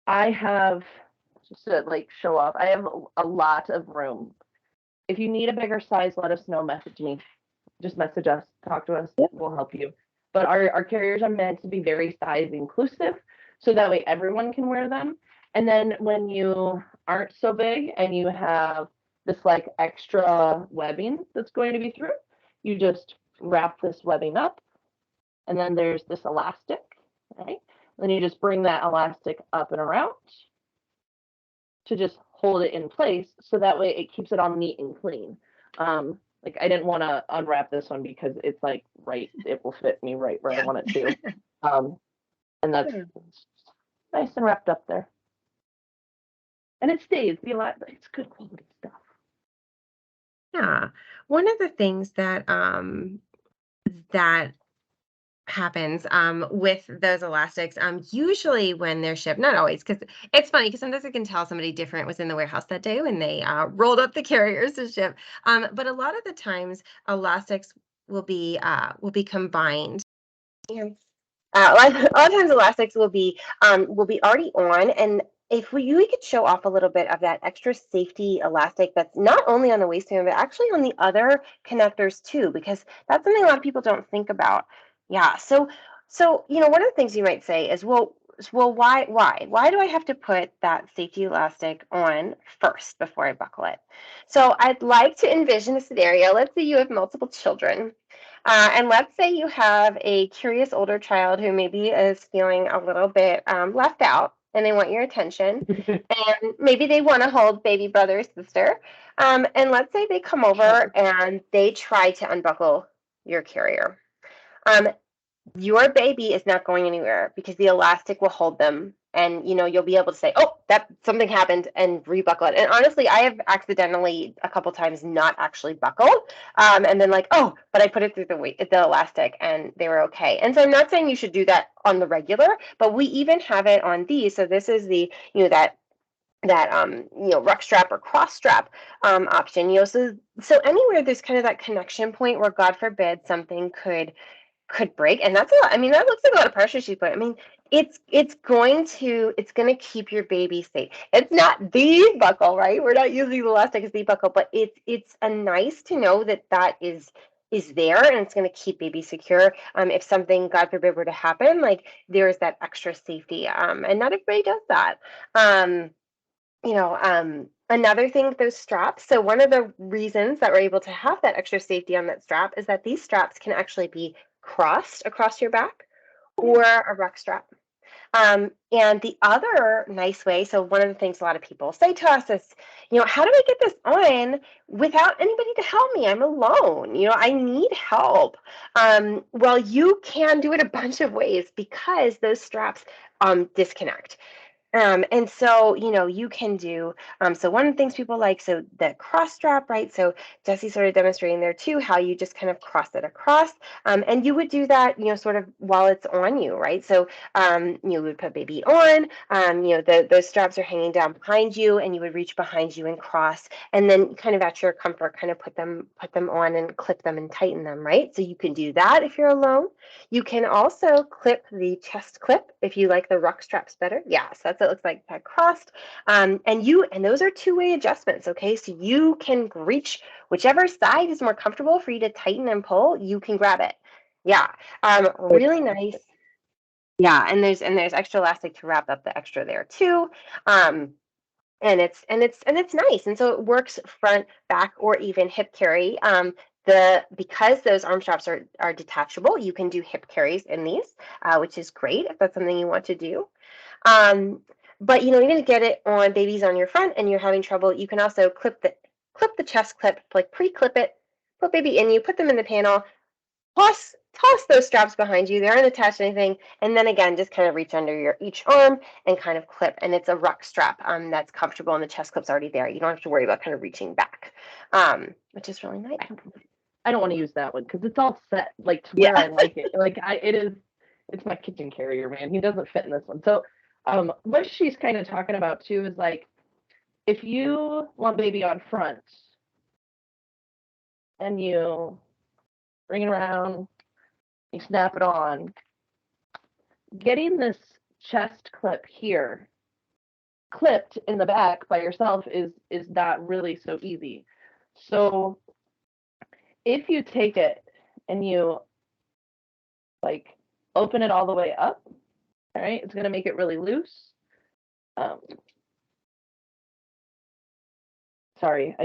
I have, just to like show off, I have a lot of room. If you need a bigger size, let us know. Message me. Just message us. Talk to us. Yep. We'll help you. But our carriers are meant to be very size inclusive, so that way everyone can wear them. And then when you aren't so big and you have this like extra webbing that's going to be through, you just wrap this webbing up, and then there's this elastic, right? Then you just bring that elastic up and around to just hold it in place, so that way it keeps it all neat and clean. Like I didn't want to unwrap this one because it's like it will fit me right where I want it to. And that's nice and wrapped up there. And it stays. It's good quality stuff. Yeah. One of the things that that happens with those elastics, usually when they're shipped, not always, because it's funny, because sometimes I can tell somebody different was in the warehouse that day when they rolled up the carriers to ship. But a lot of the times elastics will be combined. Yeah. A lot of times elastics will be already on, and if we could show off a little bit of that extra safety elastic that's not only on the waistband but actually on the other connectors too, because that's something a lot of people don't think about. Yeah, so one of the things you might say is, well, why do I have to put that safety elastic on first before I buckle it? So I'd like to envision a scenario. Let's say you have multiple children. And let's say you have a curious older child who maybe is feeling a little bit left out, and they want your attention, and maybe they want to hold baby brother or sister. And let's say they come over and they try to unbuckle your carrier. Your baby is not going anywhere because the elastic will hold them, and you'll be able to say, oh, that something happened, and rebuckle it. And honestly, I have accidentally a couple times not actually buckled, and then like, oh, but I put it through the elastic and they were okay. And so I'm not saying you should do that on the regular, but we even have it on these. So this is the that ruck strap or cross strap option. So anywhere there's kind of that connection point where, God forbid, something could break, and that's that looks like a lot of pressure she put. It's going to keep your baby safe. It's not the buckle, right? We're not using the elastic as the buckle, but it's a nice to know that is there, and it's going to keep baby secure. If something, God forbid, were to happen, like there's that extra safety. And not everybody does that. Another thing with those straps, so one of the reasons that we're able to have that extra safety on that strap is that these straps can actually be crossed across your back, or a ruck strap. And the other nice way, so one of the things a lot of people say to us is, how do I get this on without anybody to help me? I'm alone. I need help. Well, you can do it a bunch of ways because those straps disconnect. And so, you can do, so one of the things people like, so the cross strap, right? So Jessi sort of demonstrating there too, how you just kind of cross it across. And you would do that, sort of while it's on you, right? So you would put baby on, those straps are hanging down behind you, and you would reach behind you and cross, and then kind of at your comfort, kind of put them on and clip them and tighten them, right? So you can do that if you're alone. You can also clip the chest clip if you like the ruck straps better. Yeah, so that's what it looks like, that crossed. And those are two-way adjustments, okay? So you can reach whichever side is more comfortable for you to tighten and pull, you can grab it. Yeah, really nice. Yeah, and there's extra elastic to wrap up the extra there too. And it's nice, and so it works front, back, or even hip carry. Because those arm straps are detachable, you can do hip carries in these, which is great if that's something you want to do. But you're going to get it on babies on your front, and you're having trouble. You can also clip the chest clip, like pre-clip it, put baby in you, put them in the panel, toss those straps behind you. They aren't attached to anything, and then again, just kind of reach under each arm and kind of clip. And it's a ruck strap that's comfortable, and the chest clip's already there. You don't have to worry about kind of reaching back, which is really nice. I don't want to use that one because it's all set like to where I like it. Like it's my kitchen carrier, man. He doesn't fit in this one. So what she's kind of talking about too is like, if you want baby on front and you bring it around, you snap it on, getting this chest clip here clipped in the back by yourself is not really so easy. So if you take it and you like open it all the way up, all right, it's going to make it really loose. Sorry,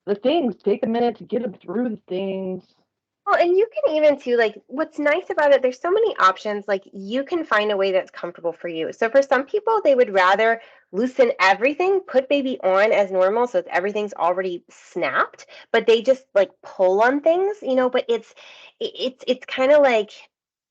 the things take a minute to get them through the things. Well, and you can even too, like, what's nice about it, there's so many options, like you can find a way that's comfortable for you. So for some people, they would rather loosen everything, put baby on as normal, so everything's already snapped, but they just like pull on things, but it's kind of like,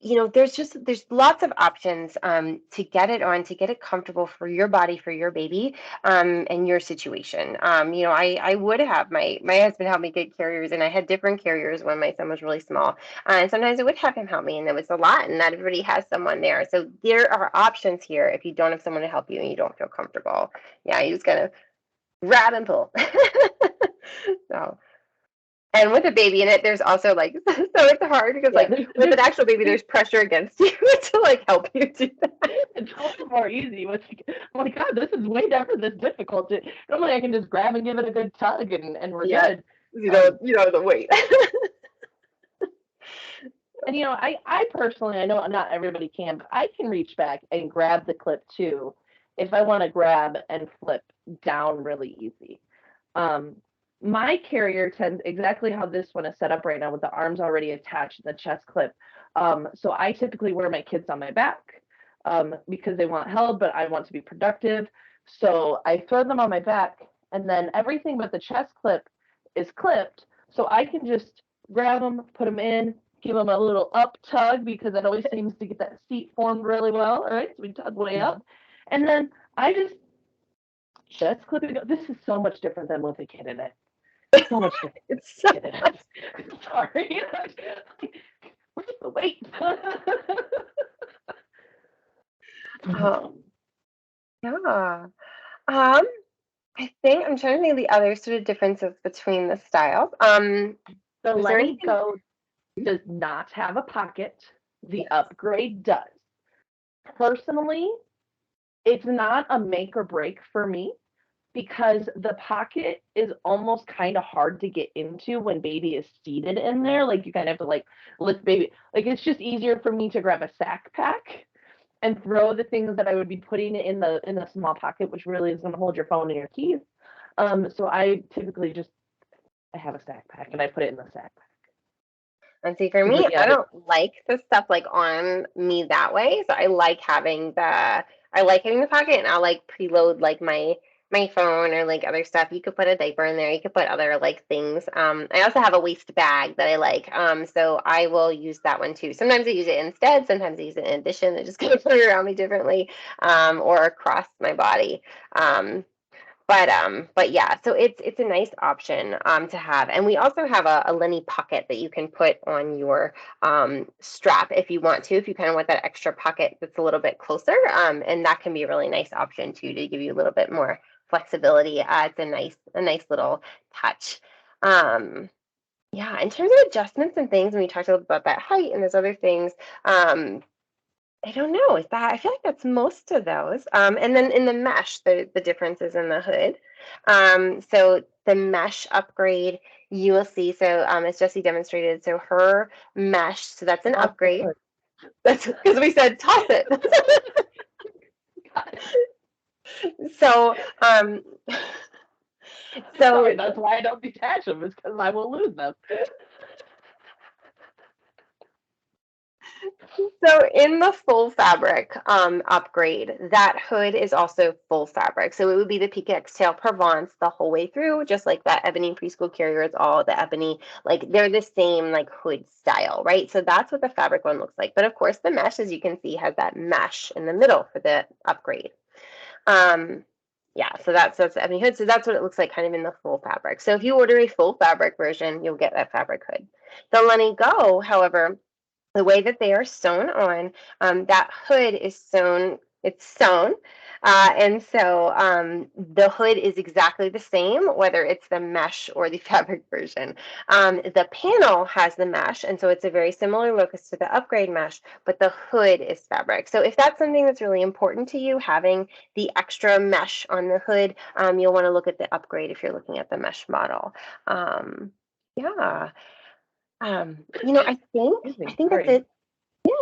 there's lots of options to get it on, to get it comfortable for your body, for your baby, and your situation. I would have my husband help me get carriers, and I had different carriers when my son was really small. And sometimes I would have him help me, and it was a lot, and not everybody has someone there. So there are options here if you don't have someone to help you and you don't feel comfortable. Yeah, you just gotta grab and pull. So. And with a baby in it, there's also like, so it's hard because like with an actual baby, there's pressure against you to like help you do that. It's a little more easy. I'm like, God, this is way never this difficult. Normally I can just grab and give it a good tug and we're good. You know the weight. And I personally, I know not everybody can, but I can reach back and grab the clip too if I want to grab and flip down really easy. My carrier tends exactly how this one is set up right now with the arms already attached and the chest clip. So I typically wear my kids on my back because they want held, but I want to be productive. So I throw them on my back, and then everything but the chest clip is clipped. So I can just grab them, put them in, give them a little up tug because it always seems to get that seat formed really well. All right, so we tug way up. And then I just clip it. This is so much different than with a kid in it. So much different. It's so sorry. Where's the weight? Yeah. I think I'm trying to think of the other sort of differences between the styles. The Let It Go does not have a pocket. The Upgrade does. Personally, it's not a make or break for me because the pocket is almost kind of hard to get into when baby is seated in there. Like you kind of have to like lift baby. Like it's just easier for me to grab a sack pack and throw the things that I would be putting in the small pocket, which really is going to hold your phone and your keys. So I typically I have a sack pack and I put it in the sack pack. And see, for me, I don't like the stuff like on me that way. So I like having the pocket, and I'll like preload like my my phone or like other stuff. You could put a diaper in there. You could put other like things. I also have a waist bag that I like. So I will use that one too. Sometimes I use it instead. Sometimes I use it in addition. I just kind of put it around me differently, or across my body. But yeah, so it's a nice option to have. And we also have a Lenny pocket that you can put on your strap if you want to, if you kind of want that extra pocket that's a little bit closer. And that can be a really nice option too, to give you a little bit more flexibility. It's a nice little touch. Yeah, in terms of adjustments and things, and we talked a little bit about that height and those other things. I don't know. Is that, I feel like that's most of those. And then in the mesh, the differences in the hood. So the mesh upgrade, you will see. So as Jessi demonstrated, so her mesh, so that's an upgrade. That's because we said toss it. So sorry, that's why I don't detach them, is because I will lose them. So in the full fabric upgrade, that hood is also full fabric. So it would be the Pique Extale Provence the whole way through, just like that ebony preschool carrier is all the ebony, like they're the same like hood style, right? So that's what the fabric one looks like. But of course the mesh, as you can see, has that mesh in the middle for the upgrade. Yeah, so that's the ebony hood. So that's what it looks like kind of in the full fabric. So if you order a full fabric version, you'll get that fabric hood. The Lenny Go, however, the way that they are sewn on, that hood is sewn, it's sewn. And so the hood is exactly the same, whether it's the mesh or the fabric version. The panel has the mesh, and so it's a very similar look as to the upgrade mesh, but the hood is fabric. So if that's something that's really important to you, having the extra mesh on the hood, you'll want to look at the upgrade if you're looking at the mesh model. Yeah. I think that's it.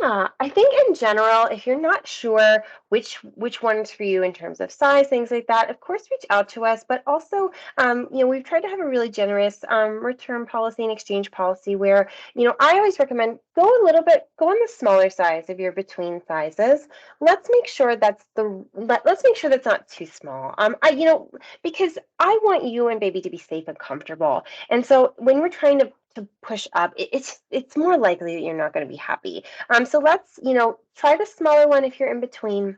Yeah, I think in general, if you're not sure which one's for you in terms of size, things like that, of course, reach out to us. But also, we've tried to have a really generous return policy and exchange policy where, I always recommend go on the smaller size if you're between sizes. Let's make sure let's make sure that's not too small. Because I want you and baby to be safe and comfortable. And so when we're trying to push up, it's more likely that you're not going to be happy. So let's, try the smaller one if you're in between.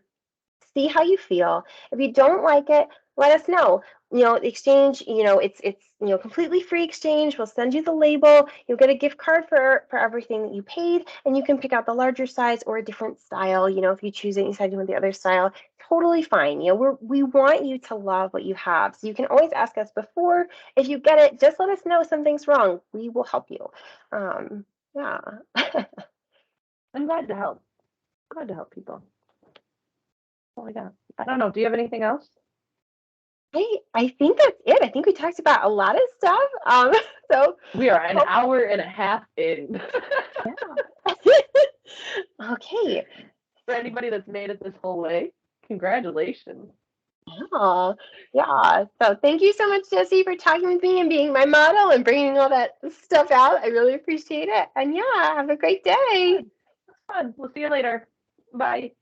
See how you feel. If you don't like it, let us know. The exchange, it's completely free exchange. We'll send you the label. You'll get a gift card for everything that you paid, and you can pick out the larger size or a different style. If you choose it, you decide you want the other style, totally fine. We want you to love what you have. So you can always ask us before. If you get it, just let us know something's wrong. We will help you. Yeah. I'm glad to help. Glad to help people. Oh my God. I don't know. Do you have anything else? I think that's it. I think we talked about a lot of stuff. So we are an hour and a half in. Yeah. Okay. For anybody that's made it this whole way, congratulations. Oh, yeah. So thank you so much, Jessi, for talking with me and being my model and bringing all that stuff out. I really appreciate it. And yeah, have a great day. Fun. We'll see you later. Bye.